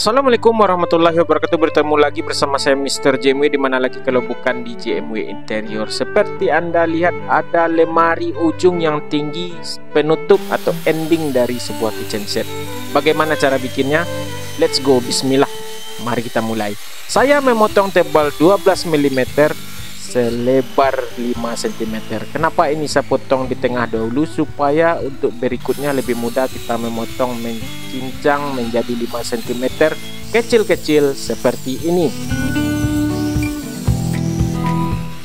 Assalamualaikum warahmatullahi wabarakatuh. Bertemu lagi bersama saya Mr. JMW. Dimana lagi kalau bukan di JMW Interior. Seperti Anda lihat, ada lemari ujung yang tinggi, penutup atau ending dari sebuah kitchen set. Bagaimana cara bikinnya? Let's go, bismillah. Mari kita mulai. Saya memotong tebal 12 mm selebar 5 cm. Kenapa ini saya potong di tengah dahulu? Supaya untuk berikutnya lebih mudah kita memotong, mencincang menjadi 5 cm kecil-kecil seperti ini.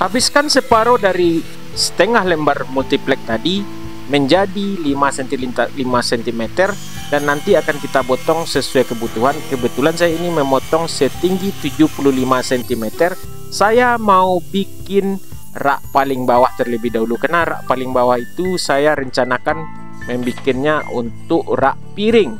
Habiskan separuh dari setengah lembar multiplex tadi menjadi 5 cm dan nanti akan kita potong sesuai kebutuhan. Kebetulan saya ini memotong setinggi 75 cm. Saya mau bikin rak paling bawah terlebih dahulu, karena rak paling bawah itu saya rencanakan membikinnya untuk rak piring.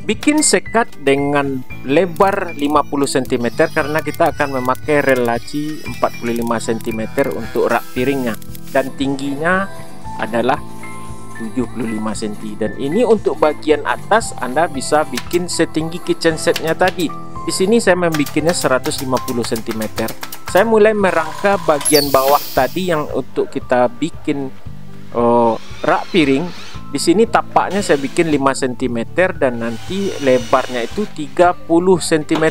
Bikin sekat dengan lebar 50 cm karena kita akan memakai rel laci 45 cm untuk rak piringnya, dan tingginya adalah 75 cm. Dan ini untuk bagian atas Anda bisa bikin setinggi kitchen setnya tadi. Di sini saya membikinnya 150 cm. Saya mulai merangka bagian bawah tadi yang untuk kita bikin rak piring. Di sini tapaknya saya bikin 5 cm dan nanti lebarnya itu 30 cm.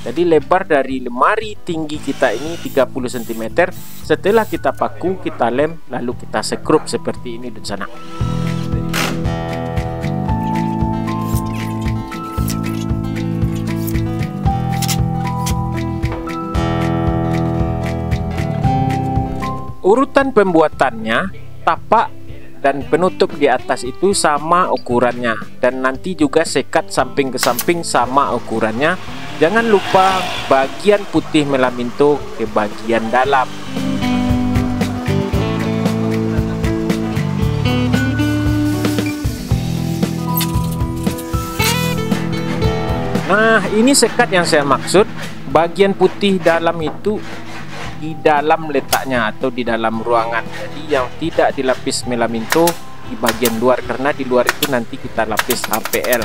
Jadi lebar dari lemari tinggi kita ini 30 cm. Setelah kita paku, kita lem, lalu kita sekrup seperti ini di sana. Urutan pembuatannya, tapak dan penutup di atas itu sama ukurannya, dan nanti juga sekat samping ke samping sama ukurannya. Jangan lupa bagian putih melaminto ke bagian dalam. Nah, ini sekat yang saya maksud. Bagian putih dalam itu di dalam letaknya atau di dalam ruangan. Jadi yang tidak dilapis melaminto di bagian luar, karena di luar itu nanti kita lapis HPL.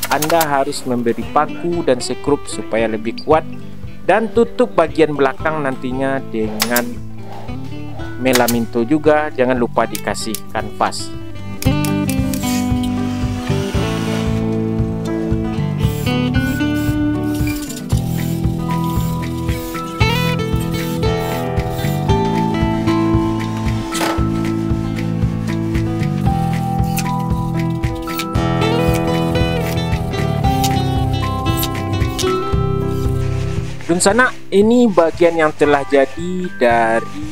Anda harus memberi paku dan sekrup supaya lebih kuat, dan tutup bagian belakang nantinya dengan melaminto juga. Jangan lupa dikasih kanvas. Dan sana, ini bagian yang telah jadi dari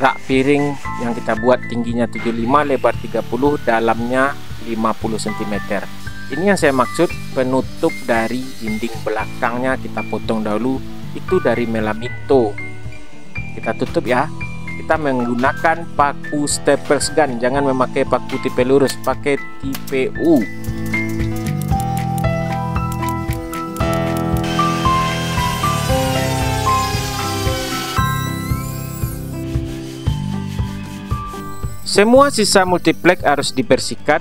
rak piring yang kita buat, tingginya 75, lebar 30, dalamnya 50 cm. Ini yang saya maksud, penutup dari dinding belakangnya kita potong dahulu, itu dari melaminto. Kita tutup ya. Kita menggunakan paku staples gun, jangan memakai paku tipe lurus, pakai tipe U. Semua sisa multiplex harus dibersihkan,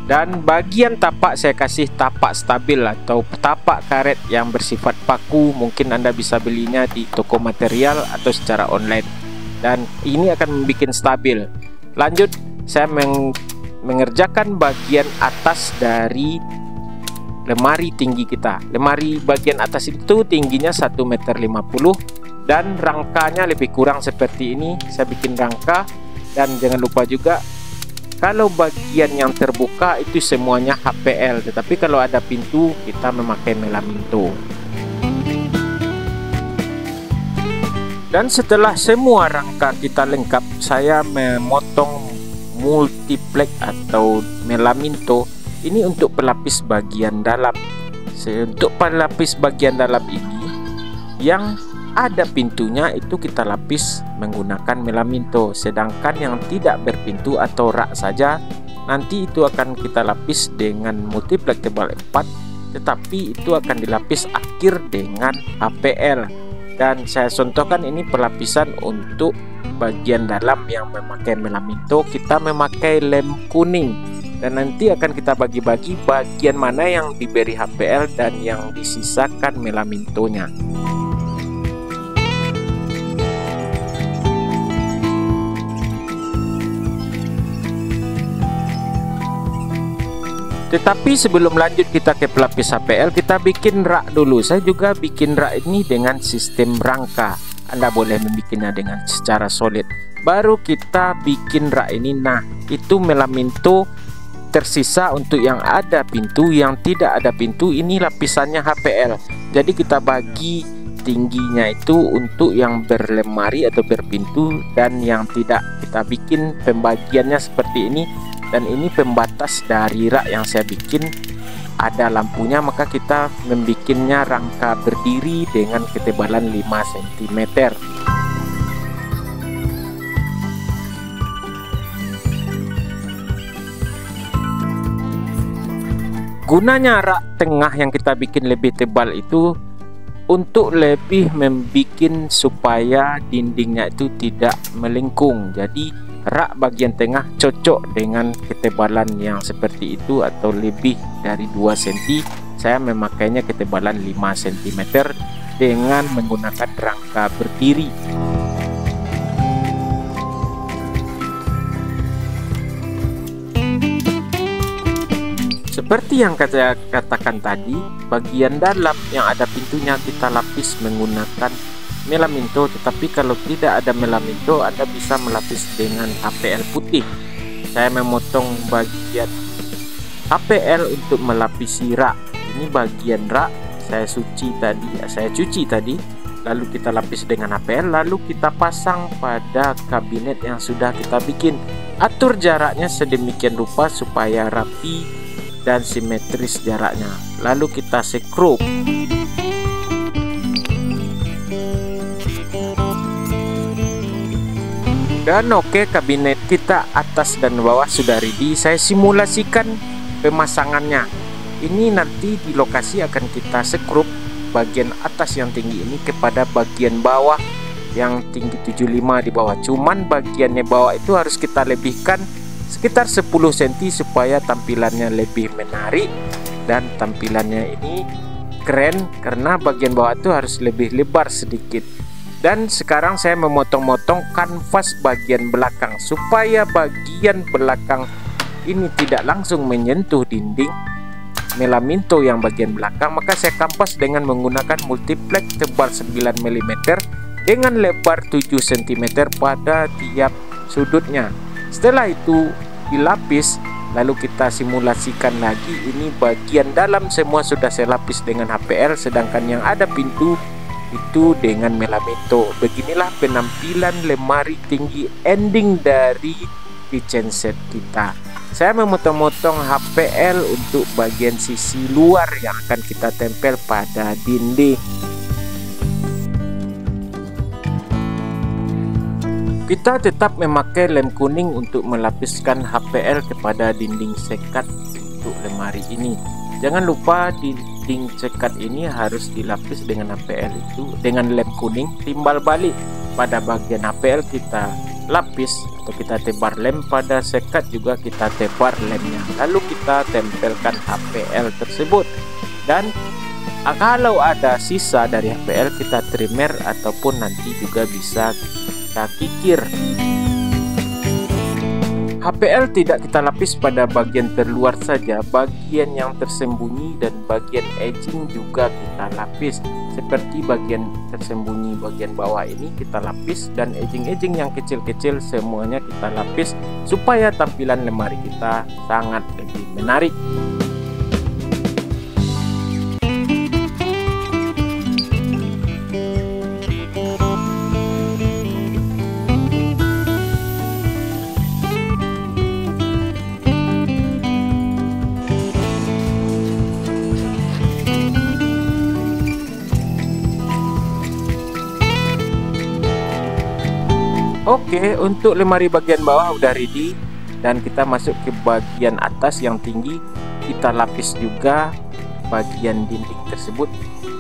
dan bagian tapak saya kasih tapak stabil atau tapak karet yang bersifat paku. Mungkin Anda bisa belinya di toko material atau secara online, dan ini akan membuat stabil. Lanjut, saya mengerjakan bagian atas dari lemari tinggi kita. Lemari bagian atas itu tingginya 1,50 m dan rangkanya lebih kurang seperti ini. Saya bikin rangka. Dan jangan lupa juga, kalau bagian yang terbuka itu semuanya HPL, tetapi kalau ada pintu kita memakai melaminto. Dan setelah semua rangka kita lengkap, saya memotong multiplex atau melaminto ini untuk pelapis bagian dalam. Untuk pelapis bagian dalam ini yang ada pintunya itu kita lapis menggunakan melaminto, sedangkan yang tidak berpintu atau rak saja nanti itu akan kita lapis dengan multiplex tebal 4, tetapi itu akan dilapis akhir dengan HPL. Dan saya contohkan ini pelapisan untuk bagian dalam yang memakai melaminto, kita memakai lem kuning. dan nanti akan kita bagi-bagi bagian mana yang diberi HPL dan yang disisakan melamintonya. Tetapi sebelum lanjut kita ke pelapis HPL, kita bikin rak dulu. Saya juga bikin rak ini dengan sistem rangka. Anda boleh membikinnya dengan secara solid. Baru kita bikin rak ini. Nah, itu melaminto tersisa untuk yang ada pintu, yang tidak ada pintu ini lapisannya HPL. Jadi kita bagi tingginya itu untuk yang berlemari atau berpintu dan yang tidak. Kita bikin pembagiannya seperti ini. Dan ini pembatas dari rak yang saya bikin, ada lampunya, maka kita membikinnya rangka berdiri dengan ketebalan 5 cm. Gunanya rak tengah yang kita bikin lebih tebal itu untuk lebih membuat supaya dindingnya itu tidak melengkung. Jadi rak bagian tengah cocok dengan ketebalan yang seperti itu atau lebih dari 2 cm. Saya memakainya ketebalan 5 cm dengan menggunakan rangka berdiri. Seperti yang saya katakan tadi, bagian dalam yang ada pintunya kita lapis menggunakan melaminto, tetapi kalau tidak ada melaminto Anda bisa melapis dengan HPL putih. Saya memotong bagian HPL untuk melapisi rak. Ini bagian rak saya cuci tadi, lalu kita lapis dengan HPL, lalu kita pasang pada kabinet yang sudah kita bikin. Atur jaraknya sedemikian rupa supaya rapi dan simetris jaraknya, lalu kita sekrup. Dan oke, kabinet kita atas dan bawah sudah ready. Saya simulasikan pemasangannya. Ini nanti di lokasi akan kita sekrup bagian atas yang tinggi ini kepada bagian bawah yang tinggi 75 di bawah. Cuman bagiannya bawah itu harus kita lebihkan sekitar 10 cm supaya tampilannya lebih menarik dan tampilannya ini keren, karena bagian bawah itu harus lebih lebar sedikit. Dan sekarang saya memotong-motong kanvas bagian belakang supaya bagian belakang ini tidak langsung menyentuh dinding melaminto yang bagian belakang. Maka saya kampas dengan menggunakan multiplex tebal 9 mm dengan lebar 7 cm pada tiap sudutnya. Setelah itu dilapis, lalu kita simulasikan lagi. Ini bagian dalam semua sudah saya lapis dengan HPL, sedangkan yang ada pintu itu dengan melaminto. Beginilah penampilan lemari tinggi ending dari kitchen set kita. Saya memotong-motong HPL untuk bagian sisi luar yang akan kita tempel pada dinding. Kita tetap memakai lem kuning untuk melapiskan HPL kepada dinding sekat untuk lemari ini. Jangan lupa dinding sekat ini harus dilapis dengan HPL itu dengan lem kuning. Timbal balik pada bagian HPL kita lapis atau kita tebar lem, pada sekat juga kita tebar lemnya, lalu kita tempelkan HPL tersebut. Dan kalau ada sisa dari HPL kita trimmer ataupun nanti juga bisa kita kikir. HPL tidak kita lapis pada bagian terluar saja, bagian yang tersembunyi dan bagian edging juga kita lapis. Seperti bagian tersembunyi bagian bawah ini kita lapis, dan edging-edging yang kecil-kecil semuanya kita lapis supaya tampilan lemari kita sangat lebih menarik. Oke, untuk lemari bagian bawah udah ready, dan kita masuk ke bagian atas yang tinggi. Kita lapis juga bagian dinding tersebut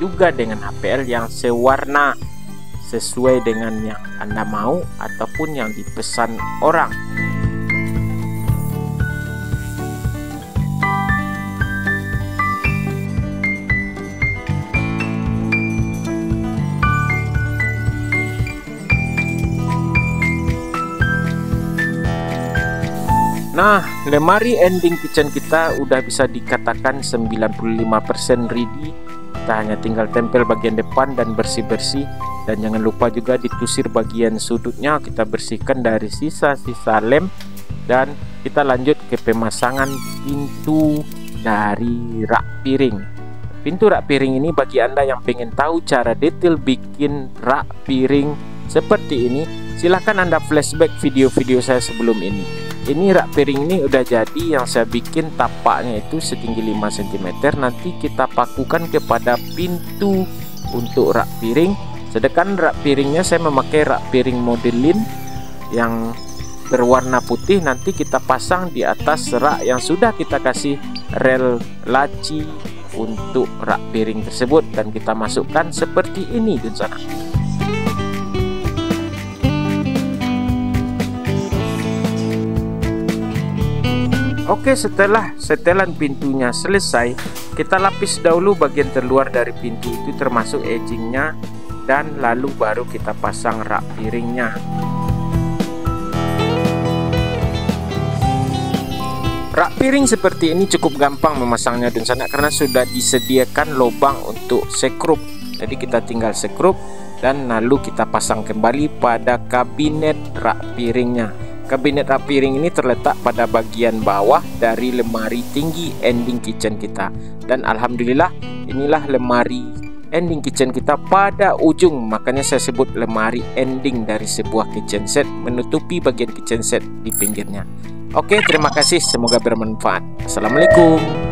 juga dengan HPL yang sewarna sesuai dengan yang Anda mau ataupun yang dipesan orang. Nah, lemari ending kitchen kita udah bisa dikatakan 95% ready. Kita hanya tinggal tempel bagian depan dan bersih-bersih. Dan jangan lupa juga ditusir bagian sudutnya, kita bersihkan dari sisa-sisa lem. Dan kita lanjut ke pemasangan pintu dari rak piring. Pintu rak piring ini bagi Anda yang pengen tahu cara detail bikin rak piring seperti ini, silahkan Anda flashback video-video saya sebelum ini. Ini rak piring ini udah jadi, yang saya bikin tapaknya itu setinggi 5 cm. Nanti kita pakukan kepada pintu untuk rak piring. Sedangkan rak piringnya saya memakai rak piring modelin yang berwarna putih. Nanti kita pasang di atas rak yang sudah kita kasih rel laci untuk rak piring tersebut, dan kita masukkan seperti ini di sana. Oke, setelah setelan pintunya selesai, kita lapis dahulu bagian terluar dari pintu itu termasuk edgingnya, dan lalu baru kita pasang rak piringnya. Rak piring seperti ini cukup gampang memasangnya dan sana, karena sudah disediakan lubang untuk sekrup. Jadi kita tinggal sekrup dan lalu kita pasang kembali pada kabinet rak piringnya. Kabinet rak piring ini terletak pada bagian bawah dari lemari tinggi ending kitchen kita. Dan alhamdulillah inilah lemari ending kitchen kita pada ujung. Makanya saya sebut lemari ending dari sebuah kitchen set, menutupi bagian kitchen set di pinggirnya. Oke, terima kasih, semoga bermanfaat. Assalamualaikum.